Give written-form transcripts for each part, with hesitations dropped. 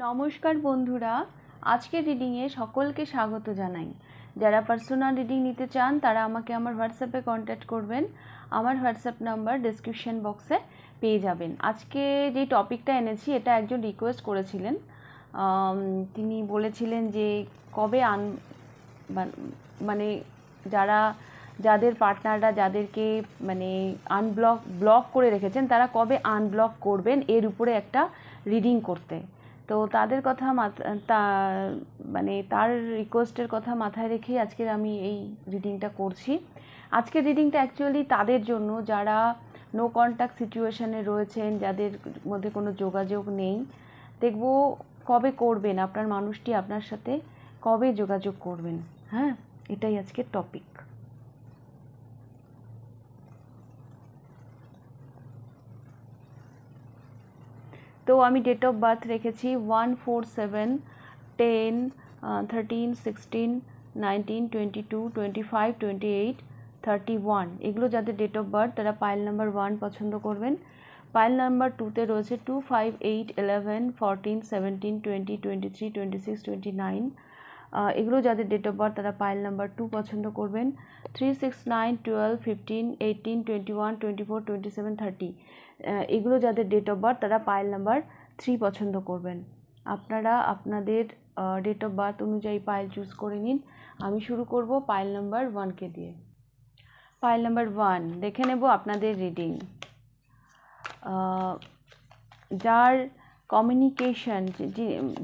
নমস্কার বন্ধুরা, আজকের রিডিংয়ে সকলকে স্বাগত জানাই। যারা পার্সোনাল রিডিং নিতে চান তারা আমাকে আমার হোয়াটসঅ্যাপে কন্ট্যাক্ট করবেন। আমার হোয়াটসঅ্যাপ নাম্বার ডেসক্রিপশন বক্সে পেয়ে যাবেন। আজকে যে টপিকটা এনেছি এটা একজন রিকোয়েস্ট করেছিলেন। তিনি বলেছিলেন যে কবে মানে যাদের পার্টনাররা যাদেরকে মানে ব্লক করে রেখেছেন তারা কবে আনব্লক করবেন এর উপরে একটা রিডিং করতে। তো তাদের কথা তার রিকোয়েস্টের কথা মাথায় রেখেই আজকে আমি এই রিডিংটা করছি। আজকের রিডিংটা অ্যাকচুয়ালি তাদের জন্য যারা নো কন্ট্যাক্ট সিচুয়েশানে রয়েছেন, যাদের মধ্যে কোনো যোগাযোগ নেই। দেখব কবে করবেন আপনার মানুষটি আপনার সাথে, কবে যোগাযোগ করবেন। হ্যাঁ, এটাই আজকের টপিক। তো আমি ডেট অফ বার্থ রেখেছি 1471013161922252831। এগুলো যাদের ডেট অফ বার্থ তারা পাইল নাম্বার 1 পছন্দ করবেন। পাইল নাম্বার 2তে রয়েছে 25811141720232629। এগুলো যাদের ডেট অফ বার্থ তারা পাইল নাম্বার 2 পছন্দ করবেন। 36912151821242730। এগুলো যাদের ডেট অফ বার্থ তারা পাইল নাম্বার 3 পছন্দ করবেন। আপনারা আপনাদের ডেট অফ বার্থ অনুযায়ী পাইল চুজ করে নিন। আমি শুরু করব পাইল নাম্বার 1কে দিয়ে। পাইল নাম্বার 1 দেখে নেব আপনাদের রিডিং। যার কমিউনিকেশন,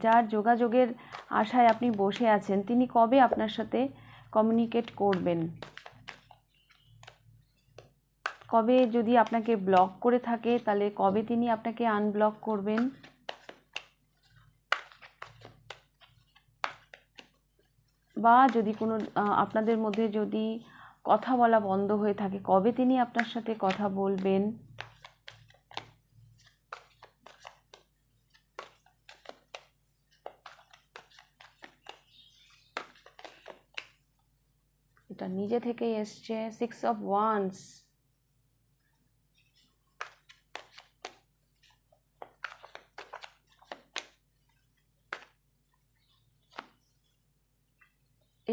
যার যোগাযোগের আশায় আপনি বসে আছেন, তিনি কবে আপনার সাথে কমিউনিকেট করবেন। কবে, যদি আপনাকে ব্লক করে থাকে তাহলে কবে তিনি আপনাকে আনব্লক করবেন। বা যদি কোনো আপনাদের মধ্যে যদি কথা বলা বন্ধ হয়ে থাকে, কবে তিনি আপনার সাথে কথা বলবেন। এটা নিজে থেকেই এসছে 6 of Wands।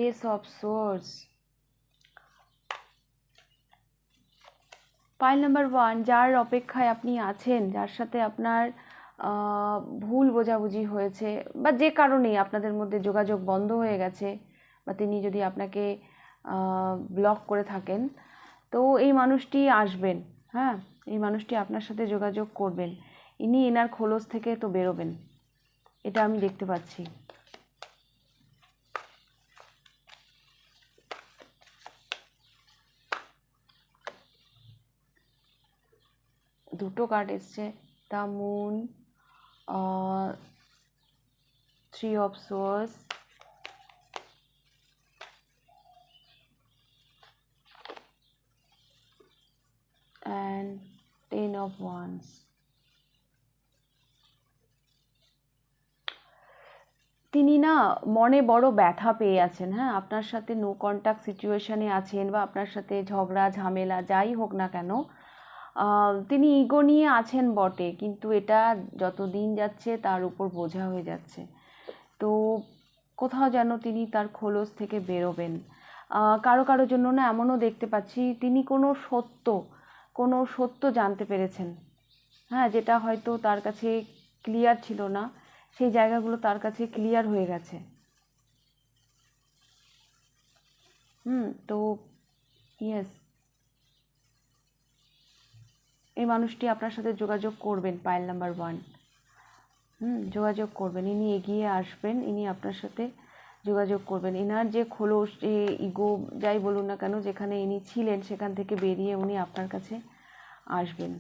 Ace of Swords। Pile number 1, যার অপেক্ষায় আপনি আছেন, যার সাথে আপনার ভুল বোঝাবুঝি হয়েছে বা যে কারণেই আপনাদের মধ্যে যোগাযোগ বন্ধ হয়ে গেছে, বা তিনি যদি আপনাকে ব্লক করে থাকেন, তো এই মানুষটি আসবেন। হ্যাঁ, এই মানুষটি আপনার সাথে যোগাযোগ করবেন। ইনি এনার খোলস থেকে তো বেরোবেন, এটা আমি দেখতে পাচ্ছি। দুটো কার্ড এসছে, the moon, 3 of Swords, and 10 of Wands। তিনি না মনে বড় ব্যথা পেয়ে আছেন। হ্যাঁ, আপনার সাথে নো কন্ট্যাক্ট সিচুয়েশানে আছেন, বা আপনার সাথে ঝগড়া ঝামেলা যাই হোক না কেন, তিনি ইগো নিয়ে আছেন বটে, কিন্তু এটা যত দিন যাচ্ছে তার উপর বোঝা হয়ে যাচ্ছে। তো কোথাও যেন তিনি তার খোলস থেকে বেরোবেন। কারো জন্য না এমনও দেখতে পাচ্ছি তিনি কোনো সত্য জানতে পেরেছেন। হ্যাঁ, যেটা হয়তো তার কাছে ক্লিয়ার ছিল না, সেই জায়গাগুলো তার কাছে ক্লিয়ার হয়ে গেছে। তো ইয়েস, এই মানুষটি আপনার সাথে যোগাযোগ করবেন। পাইল নাম্বার 1 যোগাযোগ করবেন, ইনি এগিয়ে আসবেন, ইনি আপনার সাথে যোগাযোগ করবেন। এনার যে খোলস, ইগো যাই বলুন না কেন, যেখানে ইনি ছিলেন সেখান থেকে বেরিয়ে উনি আপনার কাছে আসবেন।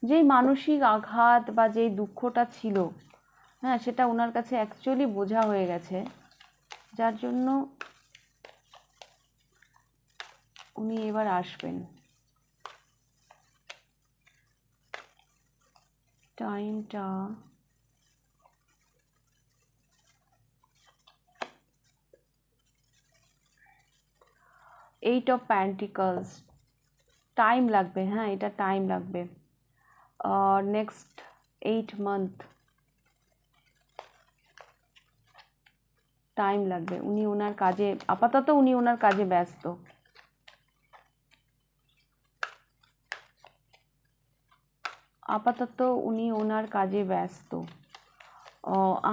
যেই মানসিক আঘাত বা যেই দুঃখটা ছিল, হ্যাঁ, সেটা ওনার কাছে অ্যাকচুয়ালি বোঝা হয়ে গেছে, যার জন্য উনি এবার আসবেন। টাইমটা এইট অফ প্যান্টিকলস, টাইম লাগবে, হ্যাঁ এটা টাইম লাগবে, নেক্সট 8 মান্থ টাইম লাগবে। উনি ওনার কাজে আপাতত উনি ওনার কাজে ব্যস্ত। আপাতত উনি ওনার কাজে ব্যস্ত।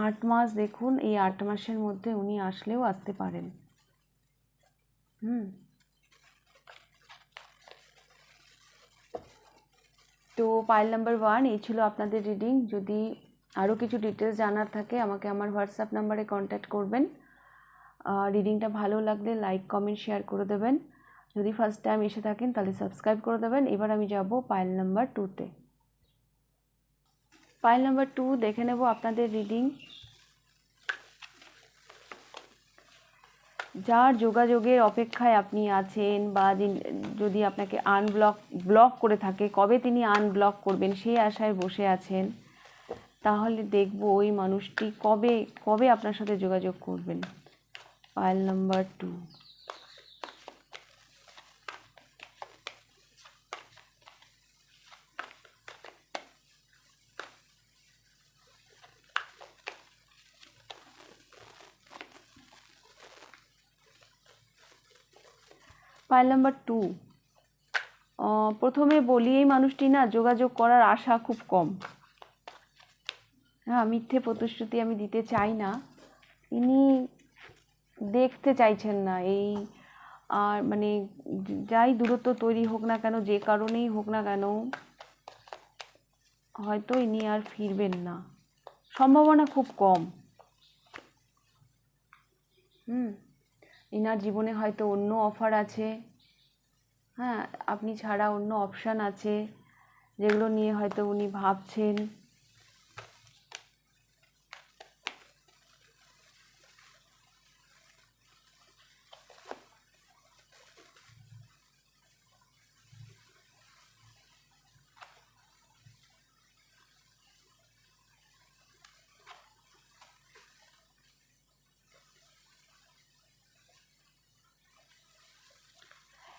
8 মাস দেখুন, এই 8 মাসের মধ্যে উনি আসলেও আসতে পারেন। তো পাইল নাম্বার 1 এই ছিল আপনাদের রিডিং। যদি আরও কিছু ডিটেলস জানার থাকে আমাকে আমার হোয়াটসঅ্যাপ নাম্বারে কন্ট্যাক্ট করবেন। রিডিংটা ভালো লাগলে লাইক কমেন্ট শেয়ার করে দেবেন। যদি ফার্স্ট টাইম এসে থাকেন তাহলে সাবস্ক্রাইব করে দেবেন। এবার আমি যাব পাইল নাম্বার 2তে। পাইল নাম্বার 2 দেখে নেব আপনাদের রিডিং। যার যোগাযোগের অপেক্ষায় আপনি আছেন বা যদি আপনাকে ব্লক করে থাকে, কবে তিনি আনব্লক করবেন সেই আশায় বসে আছেন, তাহলে দেখব ওই মানুষটি কবে কবে আপনার সাথে যোগাযোগ করবেন। Pile number 2। পাইল নাম্বার 2, প্রথমে বলি এই মানুষটি না যোগাযোগ করার আশা খুব কম। হ্যাঁ, মিথ্যে প্রতিশ্রুতি আমি দিতে চাই না। ইনি দেখতে চাইছেন না এই, আর মানে যাই দূরত্ব তৈরি হোক না কেন, যে কারণেই হোক না কেন, হয়তো ইনি আর ফিরবেন না, সম্ভাবনা খুব কম। ইনার জীবনে হয়তো অন্য অফার আছে, হ্যাঁ আপনি ছাড়া অন্য অপশান আছে যেগুলো নিয়ে হয়তো উনি ভাবছেন।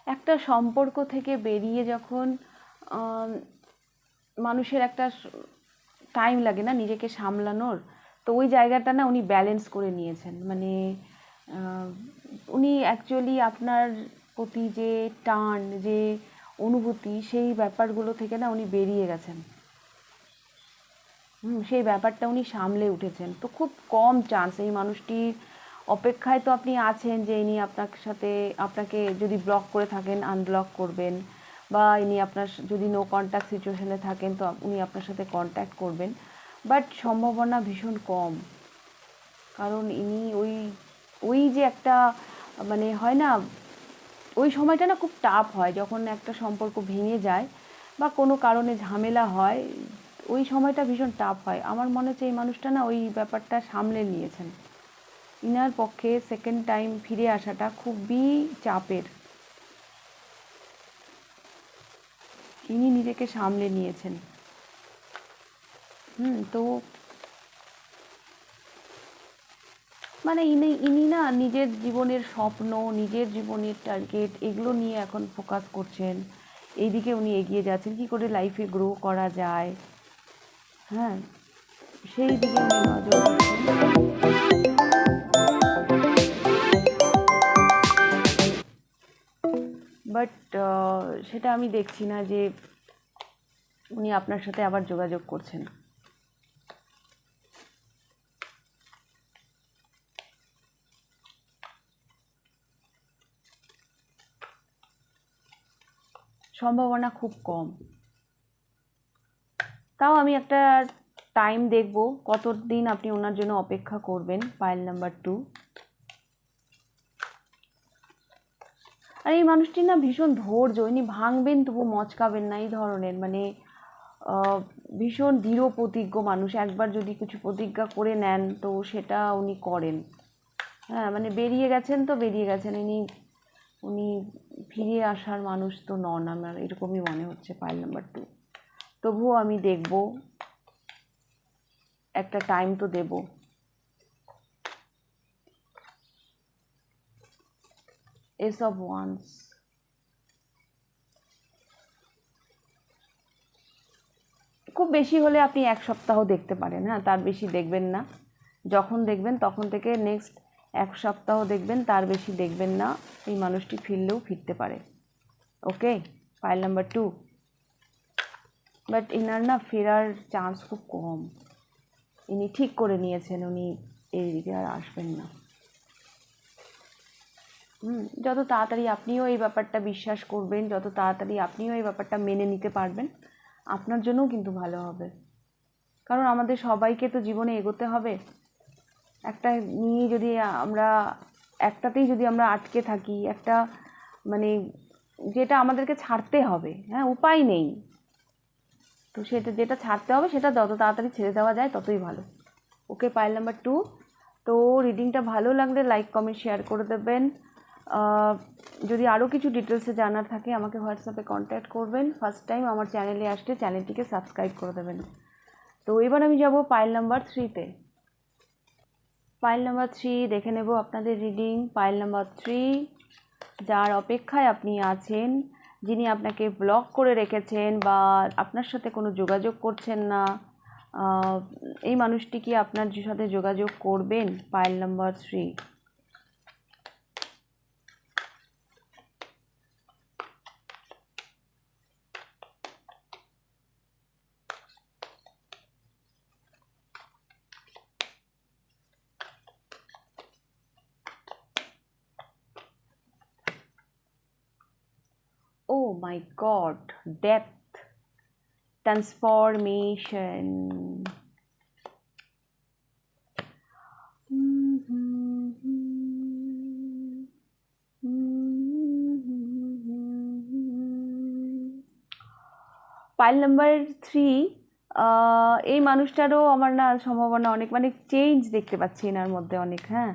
একটা সম্পর্ক থেকে বেরিয়ে যখন মানুষের একটা টাইম লাগে না নিজেকে সামলানোর, তো ওই জায়গাটা না উনি ব্যালেন্স করে নিয়েছেন। মানে উনি অ্যাকচুয়ালি আপনার প্রতি যে টান, যে অনুভূতি, সেই ব্যাপারগুলো থেকে না উনি বেরিয়ে গেছেন। সেই ব্যাপারটা উনি সামলে উঠেছেন। তো খুব কম চান্স এই মানুষটির অপেক্ষায় তো আপনি আছেন যে ইনি আপনাকে যদি ব্লক করে থাকেন আনব্লক করবেন, বা ইনি আপনার যদি নো কন্ট্যাক্ট সিচুয়েশনে থাকেন তো উনি আপনার সাথে কন্ট্যাক্ট করবেন, বাট সম্ভাবনা ভীষণ কম। কারণ ইনি ওই যে একটা মানে হয় না, ওই সময়টা না খুব টাফ হয় যখন একটা সম্পর্ক ভেঙে যায় বা কোনো কারণে ঝামেলা হয়, ওই সময়টা ভীষণ টাফ হয়। আমার মনে হচ্ছে এই মানুষটা না ওই ব্যাপারটা সামলে নিয়েছেন। ইনার পক্ষে সেকেন্ড টাইম ফিরে আসাটা খুবই চাপের। ইনি নিজেকে সামলে নিয়েছেন। তো মানে ইনি না নিজের জীবনের স্বপ্ন, নিজের জীবনের টার্গেট, এগুলো নিয়ে এখন ফোকাস করছেন। এইদিকে উনি এগিয়ে যাচ্ছেন, কী করে লাইফে গ্রো করা যায়, হ্যাঁ সেই দিকে উনি নজর দিচ্ছেন। বাট সেটা আমি দেখছি না যে উনি আপনার সাথে আবার যোগাযোগ করছেন। সম্ভাবনা খুব কম। তাও আমি একটা টাইম দেখব কতদিন আপনি ওনার জন্য অপেক্ষা করবেন। Pile number 2। আর এই মানুষটি না ভীষণ ধৈর্য, ইনি ভাঙবেন তবু মচকাবেন না, এই ধরনের মানে ভীষণ দৃঢ় প্রতিজ্ঞ মানুষ। একবার যদি কিছু প্রতিজ্ঞা করে নেন তো সেটা উনি করেন। হ্যাঁ মানে বেরিয়ে গেছেন তো বেরিয়ে গেছেন, উনি ফিরে আসার মানুষ তো নন, আমার এরকমই মনে হচ্ছে পাইল নাম্বার 2। তবুও আমি দেখব, একটা টাইম তো দেব। এস অফ ওয়ান্স, খুব বেশি হলে আপনি 1 সপ্তাহ দেখতে পারেন, হ্যাঁ, তার বেশি দেখবেন না। যখন দেখবেন তখন থেকে নেক্সট 1 সপ্তাহ দেখবেন, তার বেশি দেখবেন না। এই মানুষটি ফিরলেও ফিরতে পারে। ওকে, পাইল নাম্বার 2। বাট ইনার না ফেরার চান্স খুব কম। ইনি ঠিক করে নিয়েছেন উনি এই দিকে আর আসবেন না। যত তাড়াতাড়ি আপনিও এই ব্যাপারটা বিশ্বাস করবেন, যত তাড়াতাড়ি আপনিও এই ব্যাপারটা মেনে নিতে পারবেন, আপনার জন্যও কিন্তু ভালো হবে। কারণ আমাদের সবাইকে তো জীবনে এগোতে হবে। একটা নিয়ে যদি আমরা একটাতেই যদি আমরা আটকে থাকি, একটা মানে যেটা আমাদেরকে ছাড়তে হবে, হ্যাঁ, উপায় নেই, তো সেটা যেটা ছাড়তে হবে সেটা যত তাড়াতাড়ি ছেড়ে দেওয়া যায় ততই ভালো। ওকে, পাইল নাম্বার 2। তো রিডিংটা ভালো লাগলে লাইক কমেন্ট শেয়ার করে দেবেন। যদি আরও কিছু ডিটেলসে জানার থাকে আমাকে হোয়াটসঅ্যাপে কন্ট্যাক্ট করবেন। ফার্স্ট টাইম আমার চ্যানেলে আসলে চ্যানেলটিকে সাবস্ক্রাইব করে দেবেন। তো এবার আমি যাব পাইল নাম্বার 3-তে। পাইল নাম্বার 3 দেখে নেব আপনাদের রিডিং। পাইল নাম্বার 3, যার অপেক্ষায় আপনি আছেন, যিনি আপনাকে ব্লক করে রেখেছেন বা আপনার সাথে কোনো যোগাযোগ করছেন না, এই মানুষটি কি আপনার সাথে যোগাযোগ করবেন? Pile number 3। Oh my God, death, transformation. Pile number 3, এই মানুষটারও আমার না সম্ভাবনা অনেক, মানে চেঞ্জ দেখতে পাচ্ছি এনার মধ্যে অনেক, হ্যাঁ।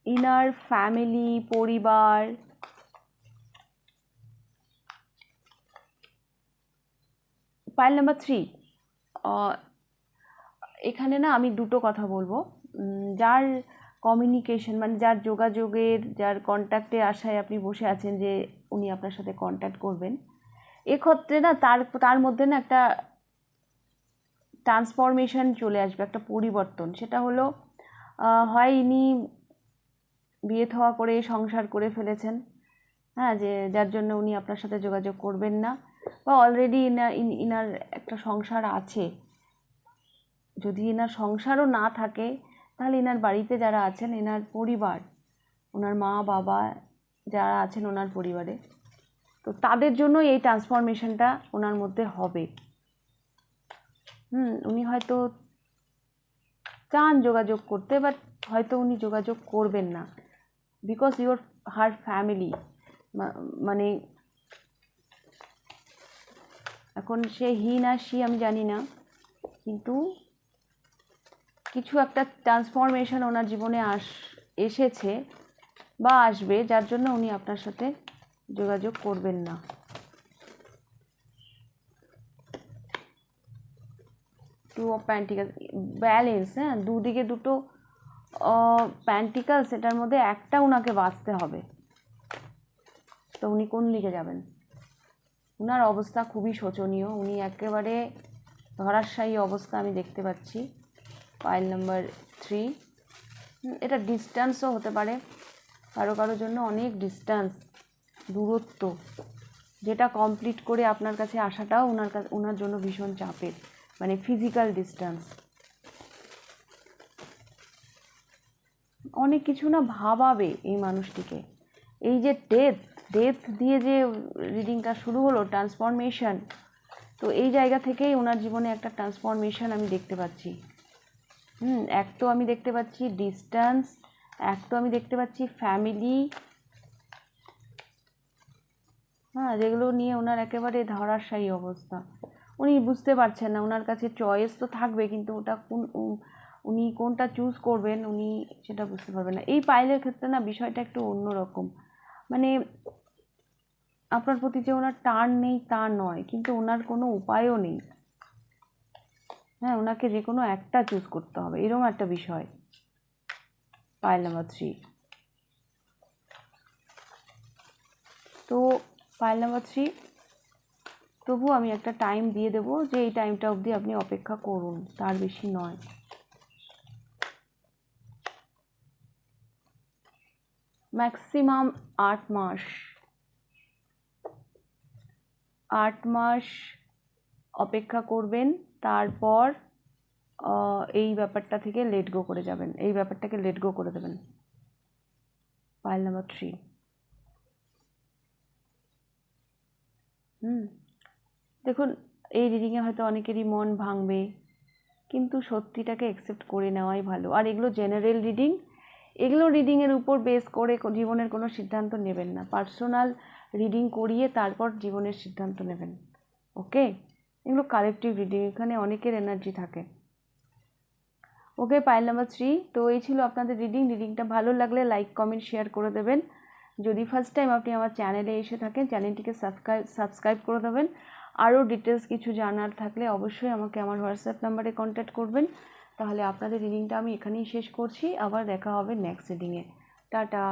ইনার ফ্যামিলি, পরিবার, পাইল নাম্বার 3, এখানে না আমি দুটো কথা বলবো। যার কমিউনিকেশন, মানে যার যোগাযোগের, যার কন্ট্যাক্টে আশায় আপনি বসে আছেন যে উনি আপনার সাথে কন্ট্যাক্ট করবেন, এক্ষেত্রে না তার মধ্যে না একটা ট্রান্সফরমেশন চলে আসবে, একটা পরিবর্তন। সেটা হলো হয় ইনি বিয়ে থা করে সংসার করে ফেলেছেন, হ্যাঁ, যে যার জন্য উনি আপনার সাথে যোগাযোগ করবেন না, বা অলরেডি ইনার একটা সংসার আছে। যদি এনার সংসারও না থাকে তাহলে এনার বাড়িতে যারা আছেন, এনার পরিবার, ওনার মা বাবা যারা আছেন ওনার পরিবারে, তো তাদের জন্য এই ট্রান্সফরমেশনটা ওনার মধ্যে হবে। উনি হয়তো চান যোগাযোগ করতে, বাট হয়তো উনি যোগাযোগ করবেন না, বিকজ ইউর হার ফ্যামিলি, মানে এখন সে হি না সি আমি জানি না, কিন্তু কিছু একটা ট্রান্সফরমেশন ওনার জীবনে এসেছে বা আসবে, যার জন্য উনি আপনার সাথে যোগাযোগ করবেন না। টু অফ প্যান্টিকালস, ব্যালেন্স, হ্যাঁ, দুদিকে দুটো প্যান্টিকালস, এটার মধ্যে একটা ওনাকে বাঁচতে হবে। তো উনি কোন দিকে যাবেন? ওনার অবস্থা খুবই শোচনীয়, উনি একেবারে ধরাশায়ী অবস্থা আমি দেখতে পাচ্ছি। পাইল নাম্বার 3, এটা ডিস্ট্যান্সও হতে পারে, কারোর জন্য অনেক ডিস্ট্যান্স, দূরত্ব, যেটা কমপ্লিট করে আপনার কাছে আসাটাও ওনার জন্য ভীষণ চাপের, মানে ফিজিক্যাল ডিস্ট্যান্স। অনেক কিছু না ভাবাবে এই মানুষটিকে। এই যে ডেথ দিয়ে যে রিডিংটা শুরু হলো, ট্রান্সফরমেশন, তো এই জায়গা থেকেই ওনার জীবনে একটা ট্রান্সফরমেশন আমি দেখতে পাচ্ছি। এক তো আমি দেখতে পাচ্ছি ডিস্ট্যান্স, এক তো আমি দেখতে পাচ্ছি ফ্যামিলি, হ্যাঁ, যেগুলো নিয়ে ওনার একেবারে ধরাশায়ী অবস্থা। উনি বুঝতে পারছেন না, ওনার কাছে চয়েস তো থাকবে, কিন্তু ওটা উনি কোনটা চুজ করবেন উনি সেটা বুঝতে পারবেন না। এই পাইলের ক্ষেত্রে না বিষয়টা একটু অন্যরকম, মানে আপনার প্রতি যে ওনার টান নেই তা নয়, কিন্তু ওনার কোনো উপায়ও নেই, হ্যাঁ, ওনাকে যে কোনো একটা চুজ করতে হবে, এরকম একটা বিষয়। Pile number 3। তো পাইল নাম্বার 3, তবু আমি একটা টাইম দিয়ে দেবো যে এই টাইমটা অবধি আপনি অপেক্ষা করুন, তার বেশি নয়। ম্যাক্সিমাম 8 মাস, 8 মাস অপেক্ষা করবেন, তারপর এই ব্যাপারটা থেকে লেট গো করে যাবেন, এই ব্যাপারটাকে লেট গো করে দেবেন। Pile number 3। দেখুন, এই রিডিংয়ে হয়তো অনেকেরই মন ভাঙবে, কিন্তু সত্যিটাকে অ্যাকসেপ্ট করে নেওয়াই ভালো। আর এগুলো জেনারেল রিডিং, এগুলো রিডিংয়ের উপর বেস করে জীবনের কোনো সিদ্ধান্ত নেবেন না। পার্সোনাল রিডিং করিয়ে তারপর জীবনের সিদ্ধান্ত নেবেন। ওকে, এগুলো কালেকটিভ রিডিং, এখানে অনেকের এনার্জি থাকে। ওকে, পাইল নাম্বার 3। তো এই ছিল আপনাদের রিডিংটা ভালো লাগলে লাইক কমেন্ট শেয়ার করে দেবেন। যদি ফার্স্ট টাইম আপনি আমার চ্যানেলে এসে থাকেন, চ্যানেলটিকে সাবস্ক্রাইব করে দেবেন। আরও ডিটেলস কিছু জানার থাকলে অবশ্যই আমাকে আমার হোয়াটসঅ্যাপ নাম্বারে কন্ট্যাক্ট করবেন। তাহলে আপনাদের রিডিংটা আমি এখানেই শেষ করছি, আবার দেখা হবে নেক্সট রিডিংয়ে। টাটা।